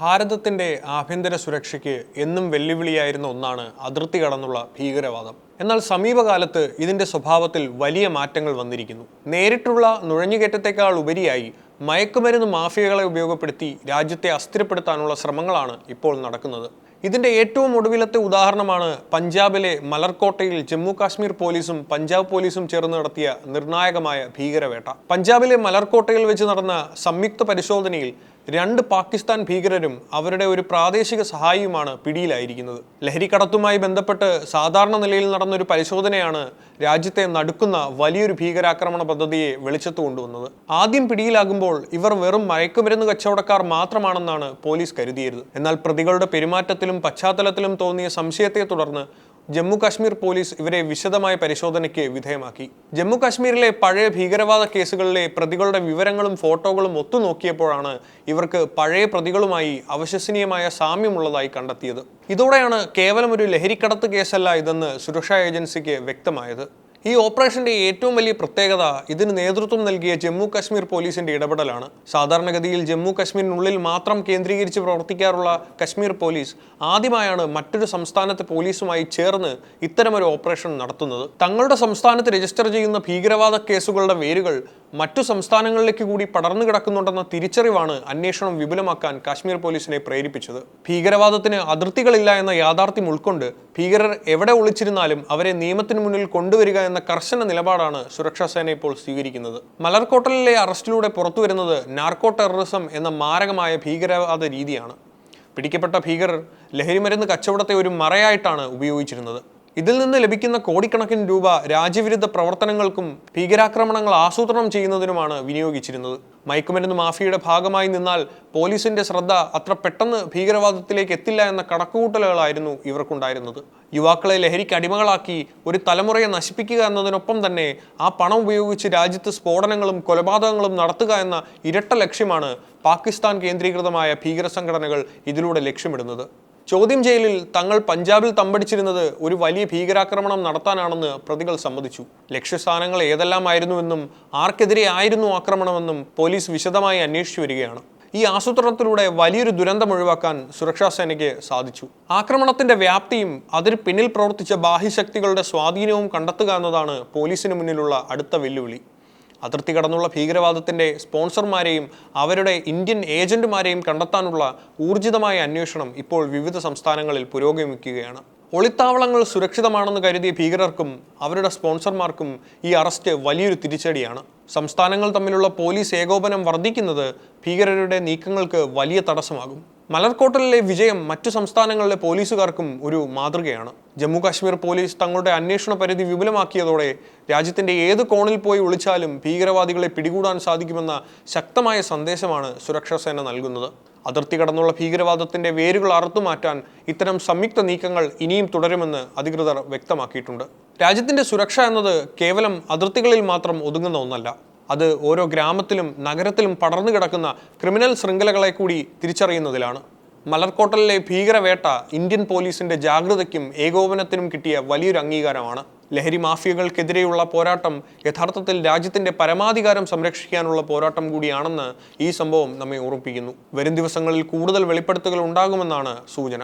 ഭാരതത്തിന്റെ ആഭ്യന്തര സുരക്ഷയ്ക്ക് എന്നും വെല്ലുവിളിയായിരുന്ന ഒന്നാണ് അതിർത്തി കടന്നുള്ള ഭീകരവാദം. എന്നാൽ സമീപകാലത്ത് ഇതിന്റെ സ്വഭാവത്തിൽ വലിയ മാറ്റങ്ങൾ വന്നിരിക്കുന്നു. നേരിട്ടുള്ള നുഴഞ്ഞുകയറ്റത്തെക്കാൾ ഉപരിയായി മയക്കുമരുന്ന് മാഫിയകളെ ഉപയോഗപ്പെടുത്തി രാജ്യത്തെ അസ്ഥിരപ്പെടുത്താനുള്ള ശ്രമങ്ങളാണ് ഇപ്പോൾ നടക്കുന്നത്. ഇതിന്റെ ഏറ്റവും ഒടുവിലത്തെ ഉദാഹരണമാണ് പഞ്ചാബിലെ മലർക്കോട്ടയിൽ ജമ്മു കാശ്മീർ പോലീസും പഞ്ചാബ് പോലീസും ചേർന്ന് നടത്തിയ നിർണായകമായ ഭീകരവേട്ട. പഞ്ചാബിലെ മലർക്കോട്ടയിൽ വെച്ച് നടന്ന സംയുക്ത പരിശോധനയിൽ 2 പാകിസ്ഥാൻ ഭീകരരും അവരുടെ ഒരു പ്രാദേശിക സഹായിയുമാണ് പിടിയിലായിരിക്കുന്നത്. ലഹരിക്കടത്തുമായി ബന്ധപ്പെട്ട് സാധാരണ നിലയിൽ നടന്നൊരു പരിശോധനയാണ് രാജ്യത്തെ നടുക്കുന്ന വലിയൊരു ഭീകരാക്രമണ പദ്ധതിയെ വെളിച്ചത്ത് കൊണ്ടുവന്നത്. ആദ്യം പിടിയിലാകുമ്പോൾ ഇവർ വെറും മയക്കുമരുന്ന് കച്ചവടക്കാർ മാത്രമാണെന്നാണ് പോലീസ് കരുതിയത്. എന്നാൽ പ്രതികളുടെ പെരുമാറ്റത്തിലും പശ്ചാത്തലത്തിലും തോന്നിയ സംശയത്തെ തുടർന്ന് ജമ്മു കാശ്മീർ പോലീസ് ഇവരെ വിശദമായ പരിശോധനയ്ക്ക് വിധേയമാക്കി. ജമ്മു കാശ്മീരിലെ പഴയ ഭീകരവാദ കേസുകളിലെ പ്രതികളുടെ വിവരങ്ങളും ഫോട്ടോകളും ഒത്തുനോക്കിയപ്പോഴാണ് ഇവർക്ക് പഴയ പ്രതികളുമായി അവിശ്വസനീയമായ സാമ്യമുള്ളതായി കണ്ടെത്തിയത്. ഇതോടെയാണ് കേവലം ഒരു ലഹരിക്കടത്ത് കേസല്ല ഇതെന്ന് സുരക്ഷാ ഏജൻസിക്ക് വ്യക്തമായത്. ഈ ഓപ്പറേഷന്റെ ഏറ്റവും വലിയ പ്രത്യേകത ഇതിന് നേതൃത്വം നൽകിയ ജമ്മു കാശ്മീർ പോലീസിന്റെ ഇടപെടലാണ്. സാധാരണഗതിയിൽ ജമ്മു കാശ്മീരിനുള്ളിൽ മാത്രം കേന്ദ്രീകരിച്ച് പ്രവർത്തിക്കാറുള്ള കശ്മീർ പോലീസ് ആദ്യമായാണ് മറ്റൊരു സംസ്ഥാനത്തെ പോലീസുമായി ചേർന്ന് ഇത്തരമൊരു ഓപ്പറേഷൻ നടത്തുന്നത്. തങ്ങളുടെ സംസ്ഥാനത്ത് രജിസ്റ്റർ ചെയ്യുന്ന ഭീകരവാദ കേസുകളുടെ വേരുകൾ മറ്റു സംസ്ഥാനങ്ങളിലേക്ക് കൂടി പടർന്നു കിടക്കുന്നുണ്ടെന്ന തിരിച്ചറിവാണ് അന്വേഷണം വിപുലമാക്കാൻ കാശ്മീർ പോലീസിനെ പ്രേരിപ്പിച്ചത്. ഭീകരവാദത്തിന് അതിർത്തികളില്ല എന്ന യാഥാർത്ഥ്യം ഉൾക്കൊണ്ട് ഭീകരർ എവിടെ ഒളിച്ചിരുന്നാലും അവരെ നിയമത്തിന് മുന്നിൽ കൊണ്ടുവരിക എന്ന കർശന നിലപാടാണ് സുരക്ഷാ സേന ഇപ്പോൾ സ്വീകരിക്കുന്നത്. മലർക്കോട്ടലിലെ അറസ്റ്റിലൂടെ പുറത്തുവരുന്നത് നാർക്കോ ടെററിസം എന്ന മാരകമായ ഭീകരവാദ രീതിയാണ്. പിടിക്കപ്പെട്ട ഭീകരർ ലഹരിമരുന്ന് കച്ചവടത്തെ ഒരു മറയായിട്ടാണ് ഉപയോഗിച്ചിരുന്നത്. ഇതിൽ നിന്ന് ലഭിക്കുന്ന കോടിക്കണക്കിന് രൂപ രാജ്യവിരുദ്ധ പ്രവർത്തനങ്ങൾക്കും ഭീകരാക്രമണങ്ങൾ ആസൂത്രണം ചെയ്യുന്നതിനുമാണ് വിനിയോഗിച്ചിരുന്നത്. മയക്കുമരുന്ന് മാഫിയയുടെ ഭാഗമായി നിന്നാൽ പോലീസിന്റെ ശ്രദ്ധ അത്ര പെട്ടെന്ന് ഭീകരവാദത്തിലേക്ക് എത്തില്ല എന്ന കണക്കുകൂട്ടലുകളായിരുന്നു ഇവർക്കുണ്ടായിരുന്നത്. യുവാക്കളെ ലഹരിക്ക് അടിമകളാക്കി ഒരു തലമുറയെ നശിപ്പിക്കുക എന്നതിനൊപ്പം തന്നെ ആ പണം ഉപയോഗിച്ച് രാജ്യത്ത് സ്ഫോടനങ്ങളും കൊലപാതകങ്ങളും നടത്തുക എന്ന ഇരട്ട ലക്ഷ്യമാണ് പാകിസ്ഥാൻ കേന്ദ്രീകൃതമായ ഭീകര സംഘടനകൾ ഇതിലൂടെ ലക്ഷ്യമിടുന്നത്. ചോദ്യം ചെയ്യലിൽ തങ്ങൾ പഞ്ചാബിൽ തമ്പടിച്ചിരുന്നത് ഒരു വലിയ ഭീകരാക്രമണം നടത്താനാണെന്ന് പ്രതികൾ സമ്മതിച്ചു. ലക്ഷ്യസ്ഥാനങ്ങൾ ഏതെല്ലാമായിരുന്നുവെന്നും ആർക്കെതിരെ ആയിരുന്നു ആക്രമണമെന്നും പോലീസ് വിശദമായി അന്വേഷിച്ചു വരികയാണ്. ഈ ആസൂത്രണത്തിലൂടെ വലിയൊരു ദുരന്തം ഒഴിവാക്കാൻ സുരക്ഷാ സേനയ്ക്ക് സാധിച്ചു. ആക്രമണത്തിന്റെ വ്യാപ്തിയും അതിന് പിന്നിൽ പ്രവർത്തിച്ച ബാഹ്യശക്തികളുടെ സ്വാധീനവും കണ്ടെത്തുക എന്നതാണ് പോലീസിന് മുന്നിലുള്ള അടുത്ത വെല്ലുവിളി. അതിർത്തി കടന്നുള്ള ഭീകരവാദത്തിന്റെ സ്പോൺസർമാരെയും അവരുടെ ഇന്ത്യൻ ഏജന്റുമാരെയും കണ്ടെത്താനുള്ള ഊർജിതമായ അന്വേഷണം ഇപ്പോൾ വിവിധ സംസ്ഥാനങ്ങളിൽ പുരോഗമിക്കുകയാണ്. ഒളിത്താവളങ്ങൾ സുരക്ഷിതമാണെന്ന് കരുതിയ ഭീകരർക്കും അവരുടെ സ്പോൺസർമാർക്കും ഈ അറസ്റ്റ് വലിയൊരു തിരിച്ചടിയാണ്. സംസ്ഥാനങ്ങൾ തമ്മിലുള്ള പോലീസ് ഏകോപനം വർദ്ധിക്കുന്നത് ഭീകരരുടെ നീക്കങ്ങൾക്ക് വലിയ തടസ്സമാകും. മലർക്കോട്ടലിലെ വിജയം മറ്റു സംസ്ഥാനങ്ങളിലെ പോലീസുകാർക്കും ഒരു മാതൃകയാണ്. ജമ്മു കാശ്മീർ പോലീസ് തങ്ങളുടെ അന്വേഷണ പരിധി വിപുലമാക്കിയതോടെ രാജ്യത്തിന്റെ ഏത് കോണിൽ പോയി ഒളിച്ചാലും ഭീകരവാദികളെ പിടികൂടാൻ സാധിക്കുമെന്ന ശക്തമായ സന്ദേശമാണ് സുരക്ഷാ സേന നൽകുന്നത്. അതിർത്തി കടന്നുള്ള ഭീകരവാദത്തിന്റെ വേരുകൾ അറുത്തുമാറ്റാൻ ഇത്തരം സംയുക്ത നീക്കങ്ങൾ ഇനിയും തുടരുമെന്ന് അധികൃതർ വ്യക്തമാക്കിയിട്ടുണ്ട്. രാജ്യത്തിന്റെ സുരക്ഷ എന്നത് കേവലം അതിർത്തികളിൽ മാത്രം ഒതുങ്ങുന്ന ഒന്നല്ല. അത് ഓരോ ഗ്രാമത്തിലും നഗരത്തിലും പടർന്നു കിടക്കുന്ന ക്രിമിനൽ ശൃംഖലകളെ കൂടി തിരിച്ചറിയുന്നതിലാണ്. മലർക്കോട്ടലിലെ ഭീകരവേട്ട ഇന്ത്യൻ പോലീസിന്റെ ജാഗ്രതയ്ക്കും ഏകോപനത്തിനും കിട്ടിയ വലിയൊരു അംഗീകാരമാണ്. ലഹരി മാഫിയകൾക്കെതിരെയുള്ള പോരാട്ടം യഥാർത്ഥത്തിൽ രാജ്യത്തിന്റെ പരമാധികാരം സംരക്ഷിക്കാനുള്ള പോരാട്ടം കൂടിയാണെന്ന് ഈ സംഭവം നമ്മെ ഓർമ്മിപ്പിക്കുന്നു. വരും ദിവസങ്ങളിൽ കൂടുതൽ വെളിപ്പെടുത്തലുകൾ ഉണ്ടാകുമെന്നാണ് സൂചന.